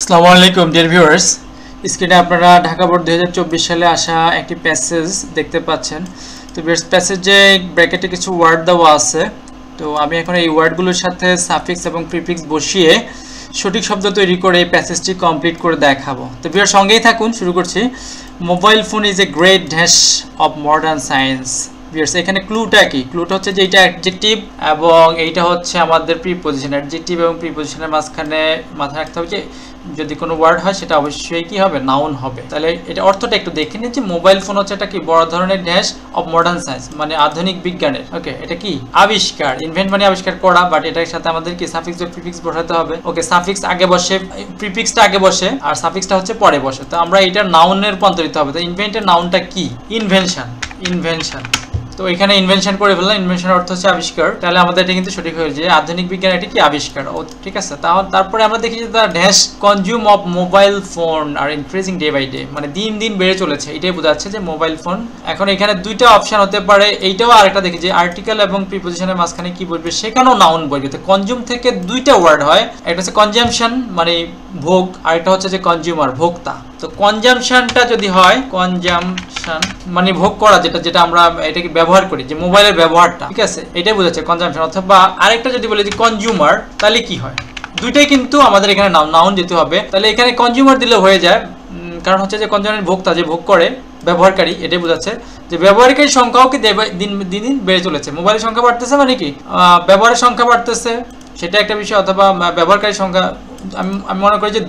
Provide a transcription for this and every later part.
আসসালামু আলাইকুম dear viewers, স্ক্রিনে আপনারা ঢাকা বোর্ড 2024 সালে আসা একটি প্যাসেজ দেখতে পাচ্ছেন। তো প্যাসেজে ব্র্যাকেটে কিছু ওয়ার্ড দেওয়া আছে। তো আমি এখন এই ওয়ার্ডগুলোর সাথে সাফিক্স এবং প্রিফিক্স বসিয়ে সঠিক শব্দ তৈরি করে এই প্যাসেজটি কমপ্লিট করে দেখাবো। তো ভিউয়ার সঙ্গেই থাকুন, শুরু করছি। Mobile phone is a great dash of modern science. Viewers, এখানে ক্লুটা কি? ক্লুটা হচ্ছে যে এটা অ্যাডজেক্টিভ এবং এইটা হচ্ছে আমাদের প্রিপজিশন। অ্যাডজেক্টিভ এবং প্রিপজিশনের মাঝখানে মাথায় রাখতে হবে যে যদি কোনো ওয়ার্ড হয় সেটা অবশ্যই কি হবে? নাউন হবে। তাহলে এটা অর্থটা একটু দেখে নিন যে মোবাইল ফোন হচ্ছে এটা কি বড় ধরনের ড্যাশ অফ মডার্ন সায়েন্স, মানে আধুনিক বিজ্ঞানের। ওকে, এটা কি আবিষ্কার। ইনভেন্ট মানে আবিষ্কার করা, বাট এটার সাথে আমাদের কি সাফিক্স বা প্রিফিক্স বসাতে হবে। ওকে, সাফিক্স আগে বসে, প্রিফিক্সটা আগে বসে আর সাফিক্সটা হচ্ছে পরে বসে। তো আমরা এটা নাউনের রূপান্তরিত হবে। তো ইনভেন্টের নাউনটা কি? ইনভেনশন। ইনভেনশন। তো এখানে ইনভেনশন করে ফেললাম। ইনভেনশন অর্থ হচ্ছে আবিষ্কার। তাহলে আমাদের এটা কিন্তু সঠিক হয়ে যায়, আধুনিক বিজ্ঞান এটি কি আবিষ্কার। ও ঠিক আছে। তারপরে আমরা দেখি যে তার dash consume of mobile phone are increasing day by day, মানে দিন দিন বেড়ে চলেছে। এটাই বোঝাচ্ছে যে মোবাইল ফোন। এখন এখানে দুইটা অপশন হতে পারে, এইটাও আরেকটা দেখি যে আর্টিকেল এবং প্রিপজিশনের মাঝখানে কি বলবে, সেখানেও নাউন বলবে। তো কনজিউম থেকে দুইটা ওয়ার্ড হয়, একটা হচ্ছে কনজাম্পশন মানে ভোগ, আরেকটা হচ্ছে যে কনজিউমার ভোক্তা। তো কনজাম্পশনটা যদি হয়, কনজাম্পশন মানে ভোগ করা, যেটা আমরা এটাকে ব্যবহার করি, যে মোবাইলের ব্যবহারটা, ঠিক আছে, এটাই বোঝাচ্ছে কনজাম্পশন। অথবা আরেকটা যদি বলি যে কনজিউমার, তাহলে কি হয়? দুইটাই কিন্তু আমাদের এখানে নাউন যেতে হবে। তাহলে এখানে কনজিউমার দিলে হয়ে যায়, কারণ হচ্ছে যে কনজিউমার ভোক্তা, যে ভোগ করে, ব্যবহারকারী, এটাই বোঝাচ্ছে যে ব্যবহারকারীর সংখ্যাও কি দিন দিন বেড়ে চলেছে। মোবাইলের সংখ্যা বাড়তেছে মানে কি ব্যবহারের সংখ্যা বাড়তেছে, সেটা একটা বিষয়। অথবা ব্যবহারকারীর সংখ্যা, আমি মনে করি যে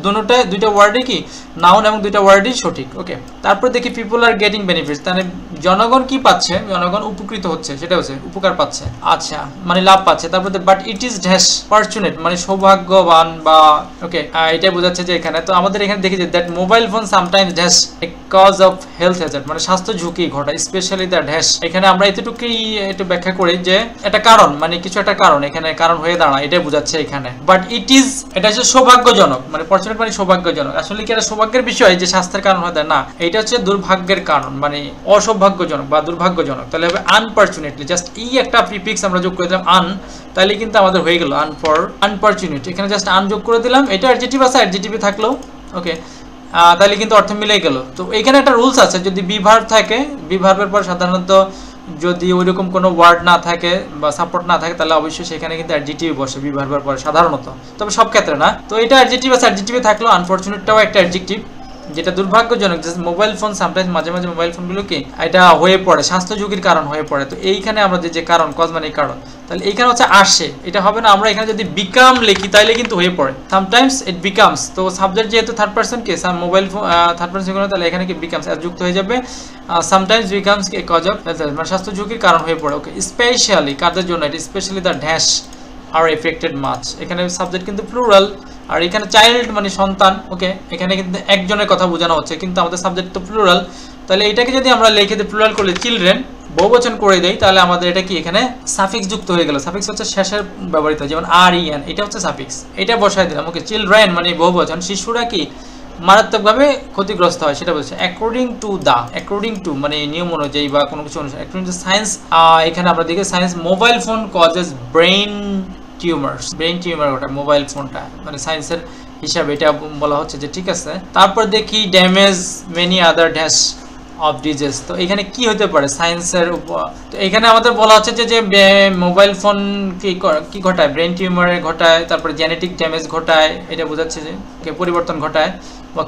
দুইটা ওয়ার্ডই কি নাউন এবং দুইটা ওয়ার্ডই সঠিক। ওকে, তারপর দেখি পিপল আর গেটিং বেনিফিটস, তাহলে জনগণ কি পাচ্ছে? জনগণ উপকৃত হচ্ছে, সেটা হচ্ছে উপকার পাচ্ছে, আচ্ছা, মানে লাভ পাচ্ছে। তারপর but it is dash fortunate, মানে সৌভাগ্যবান বা ওকে, এটাই বোঝাচ্ছে যে এখানে। তো আমাদের এখানে দেখি যে that mobile phone sometimes dash a cause of health hazard, মানে স্বাস্থ্য ঝুঁকি ঘটায়, স্পেশালি দ্য ড্যাশ। এখানে আমরা এতটুকুই একটু ব্যাখ্যা করি যে এটা কারণ, মানে কিছু একটা কারণ এখানে কারণ হয়ে দাঁড়ায়, এটাই বোঝাচ্ছে এখানে। বাট ইট ইজ, এটা হচ্ছে সৌভাগ্যজনক, মানে ফরচুনেট মানে সৌভাগ্যজনক। আসলে কি এটা সৌভাগ্যের বিষয় যে স্বাস্থ্যের কারণ হতে না, এটা হচ্ছে দুর্ভাগ্যের কারণ, মানে অসৌভাগ্যজনক বা দুর্ভাগ্যজনক। তাহলে হবে আনফরচুনেটলি, জাস্ট এই একটা প্রিফিক্স আমরা যোগ করে দিলাম আন, তাহলে কিন্তু আমাদের হয়ে গেল আনফরচুনেট। এখানে জাস্ট আন যোগ করে দিলাম, এটা অ্যাডজেক্টিভ আছে, অ্যাডজেক্টিভে থাকলো। ওকে, তাহলে কিন্তু অর্থ মিলে গেল। তো এখানে একটা রুলস আছে, যদি বিভার্ব থাকে, বিভার্বের পর সাধারণত যদি ওইরকম কোনো ওয়ার্ড না থাকে বা সাপোর্ট না থাকে, তাহলে অবশ্যই সেখানে কিন্তু অ্যাডজেক্টিভ বসে বিভার্বের পরে সাধারণত, তবে সব ক্ষেত্রে না। তো এটা অ্যাডজেক্টিভ আছে, অ্যাডজেক্টিভে থাকলো। আনফরচুনেটটাও একটা অ্যাডজেক্টিভ, যেটা দুর্ভাগ্যজনক। মোবাইল ফোন সামটাইমস, মাঝে মাঝে মোবাইল ফোনগুলো কি এটা হয়ে পড়ে, স্বাস্থ্য ঝুঁকির কারণ হয়ে পড়ে। তো এইখানে আমরা যে কারণ, কজ মানে কারণ, তাহলে এইখানে হচ্ছে আসে, এটা হবে না। আমরা এখানে যদি বিকাম লিখি তাহলে কিন্তু হয়ে পড়ে, সামটাইমস ইট বিকামস। তো সাবজেক্ট যেহেতু থার্ড পারসন কে মোবাইল ফোন থার্ড পারসন, তাহলে এখানে কি বিকামস যুক্ত হয়ে যাবে। সামটাইমস বিকামস কে কজ অফ হেলথ, মানে স্বাস্থ্য ঝুঁকির কারণ হয়ে পড়ে। ওকে, স্পেশালি কাদের জন্য? এটা specially the dash are affected মাছ। এখানে সাবজেক্ট কিন্তু প্লুরাল, আর এখানে চাইল্ড মানে সন্তান। ওকে, এখানে কিন্তু একজনের কথা বোঝানো হচ্ছে, কিন্তু আমাদের সাবজেক্ট তো প্লুরাল। তাহলে এটাকে যদি আমরা লিখে দিই প্লুরাল করলে চিলড্রেন, বহুবচন করে দেই, তাহলে আমাদের এটা কি এখানে সাফিক্স যুক্ত হয়ে গেল। সাফিক্স হচ্ছে শেষের ব্যবহৃত, যেমন আর ই এন, এটা হচ্ছে সাফিক্স, এটা বসাই দিলাম। ওকে, চিলড্রেন মানে বহুবচন, শিশুরা কি মারাত্মকভাবে ক্ষতিগ্রস্ত হয়, সেটা বলছে। According to the, according to মানে নিয়ম অনুযায়ী বা কোনো কিছু অনুযায়ী। অ্যাকর্ডিং টু সায়েন্স, এখানে আমরা দেখি science mobile phone causes brain tumours, brain tumour ওটা মোবাইল ফোনটা, মানে সায়েন্সের হিসাবে এটা বলা হচ্ছে যে ঠিক আছে। তারপর দেখি damage many other dash of disease. তো এখানে কি হতে পারে সায়েন্সের উপর? তো এখানে আমাদের বলা হচ্ছে যে মোবাইল ফোন কি ঘটায়? ব্রেন টিউমার ঘটায়, তারপরে জেনেটিক ড্যামেজ ঘটায়, এটা বোঝাচ্ছে যে পরিবর্তন ঘটায় বা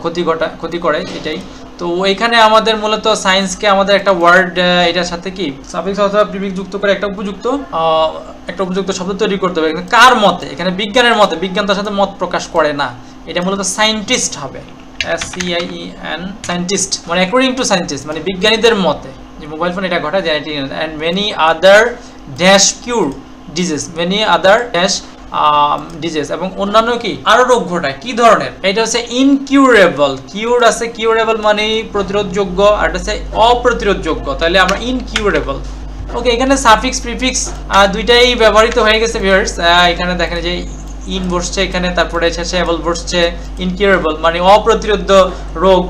ক্ষতি করে, এটাই। তো এখানে আমাদের মূলত সায়েন্সকে আমাদের একটা ওয়ার্ড, এটার সাথে কি সাফিক্স অথবা প্রিফিক্স যুক্ত করে একটা উপযুক্ত শব্দ তৈরি করতে হবে। কার মতে? এখানে বিজ্ঞানের মতে, বিজ্ঞান তার সাথে মত প্রকাশ করে না, এটা মূলত সায়েন্টিস্ট হবে, SCIEN, সায়েন্টিস্ট, মানে অ্যাকর্ডিং টু সায়েন্টিস্ট, মানে বিজ্ঞানীদের মতে যে মোবাইল ফোন এটা ঘটায়, genetic and many other dash cure disease, many other dash disease, এবং অন্যান্য কি আরো রোগ ঘটায়। কি ধরনের? এটা হচ্ছে ইনকিউরেবল, কিউর আছে, কিউরেবল মানে প্রতিরোধযোগ্য, আর এটা হচ্ছে অপ্রতিরোধযোগ্য, তাহলে আমরা ইনকিউরেবল। ওকে, এখানে সাফিক্স প্রিফিক্স দুইটাই ব্যবহৃত হয়ে গেছে ভিউয়ার্স। এখানে দেখেন যে ইন বসছে এখানে, তারপরে শেষে এবল বসছে। ইনকিউরেবল মানে অপ্রতিরোধ্য রোগ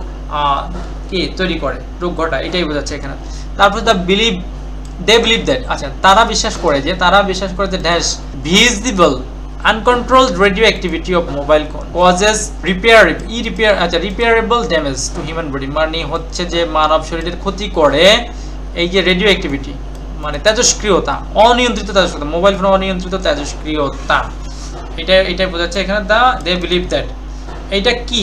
কি তৈরি করে, রোগ ঘটায়, এটাই বোঝাচ্ছে এখানে। তারপর দা বিলিভ, দে বিলিভ দ্যাট, আচ্ছা তারা বিশ্বাস করে যে dash visible Uncontrolled radioactivity of mobile phone causes repairable damage to human body, মানে হচ্ছে যে মানব শরীরের ক্ষতি করে এই যে রেডিও অ্যাক্টিভিটি, মানে তেজস্ক্রিয়তা, অনিয়ন্ত্রিত তেজস্ক্রিয়তা, মোবাইল ফোন অনিয়ন্ত্রিত তেজস্ক্রিয়তা, এটাই বোঝাচ্ছে এখানে। দে বিলিভ দ্যাট এইটা কি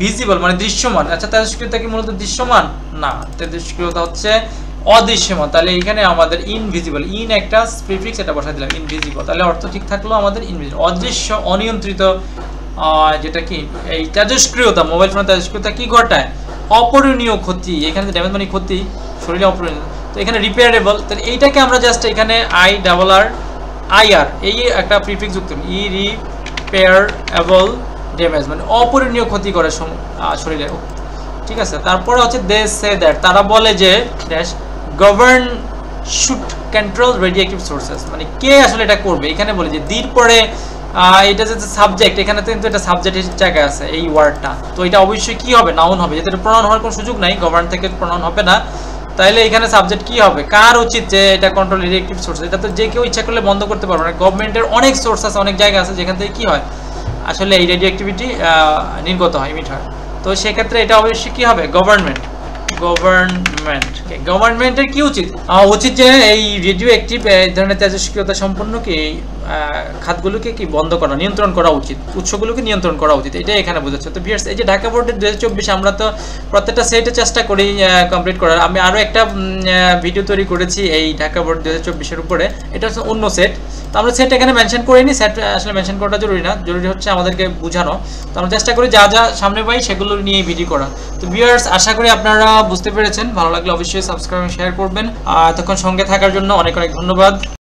ভিজিবল মানে দৃশ্যমান। আচ্ছা, তেজস্ক্রিয়তা কি মূলত দৃশ্যমান? না, তেজস্ক্রিয়তা হচ্ছে অদৃশ্যমান। তাহলে এখানে আমাদের ইনভিজিবল, ইন একটা প্রিফিক্স, এটা বসাই দিলাম, ইনভিজিবল। তাহলে অর্থ ঠিক থাকলো আমাদের ইনভিজিবল, অদৃশ্য, অনিয়ন্ত্রিত, যেটা কি এই তেজস্ক্রিয়তা, মোবাইল ফোনের তেজস্ক্রিয়তা কি ঘটায়? অপরিণীয় ক্ষতি। এখানে ড্যামেজ মানে ক্ষতি, শরীরে অপরিণীয়। তো এখানে রিপেয়ারেবল, তাহলে এইটাকে আমরা জাস্ট এখানে IRR এই একটা প্রিফিক্স যুক্ত, রিপেয়ারেবল ড্যামেজ মানে অপরিণীয় ক্ষতি করে শরীরে, ঠিক আছে। তারপরে হচ্ছে দে সে দ্যাট, তারা বলে যে govern should control radioactive sources, মানে কে আসলে এটা করবে। এখানে বলে যে দির পরে এটা যে সাবজেক্ট, এখানে কিন্তু এটা সাবজেক্টের জায়গায় আছে এই ওয়ার্ডটা, তো এটা অবশ্যই কি হবে? নাউন হবে, যেহেতু প্রনাউন হওয়ার কোনো সুযোগ নাই, গভর্ন থেকে প্রনাউন হবে না। তাইলে এখানে সাবজেক্ট কি হবে? কার উচিত যে এটা কন্ট্রোল রেডিওঅ্যাক্টিভ সোর্স? এটা তো যে কেউ ইচ্ছা করলে বন্ধ করতে পারবে না। গভর্নমেন্টের অনেক সোর্স আছে, অনেক জায়গা আছে যেখান থেকে কি হয় আসলে এই রেডিওঅ্যাক্টিভিটি নির্গত হয়, ইমিট হয়। তো সেক্ষেত্রে এটা অবশ্যই কি হবে? গভর্নমেন্টের কি উচিত? যে এই রেডিও অ্যাক্টিভ ধরনের তেজস্ক্রিয়তা সম্পন্ন কি খাতগুলোকে কি বন্ধ করা, নিয়ন্ত্রণ করা উচিত, উৎসগুলোকে নিয়ন্ত্রণ করা উচিত, এটা এখানে বোঝাচ্ছে। তো ভিউয়ার্স, এই যে ঢাকা বোর্ডের 2024 আমরা তো প্রত্যেকটা সেটে চেষ্টা করি কমপ্লিট করার। আমি আরও একটা ভিডিও তৈরি করেছি এই ঢাকা বোর্ড 2024-এর উপরে, এটা হচ্ছে অন্য সেট। তো আমরা সেট এখানে মেনশন করিনি, সেট আসলে মেনশন করাটা জরুরি না, জরুরি হচ্ছে আমাদেরকে বোঝানো। তো আমরা চেষ্টা করি যা যা সামনে পাই সেগুলো নিয়ে ভিডিও করা। তো ভিউয়ার্স, আশা করি আপনারা বুঝতে পেরেছেন। ভালো লাগলে অবশ্যই সাবস্ক্রাইব শেয়ার করবেন। এতক্ষণ সঙ্গে থাকার জন্য অনেক অনেক ধন্যবাদ।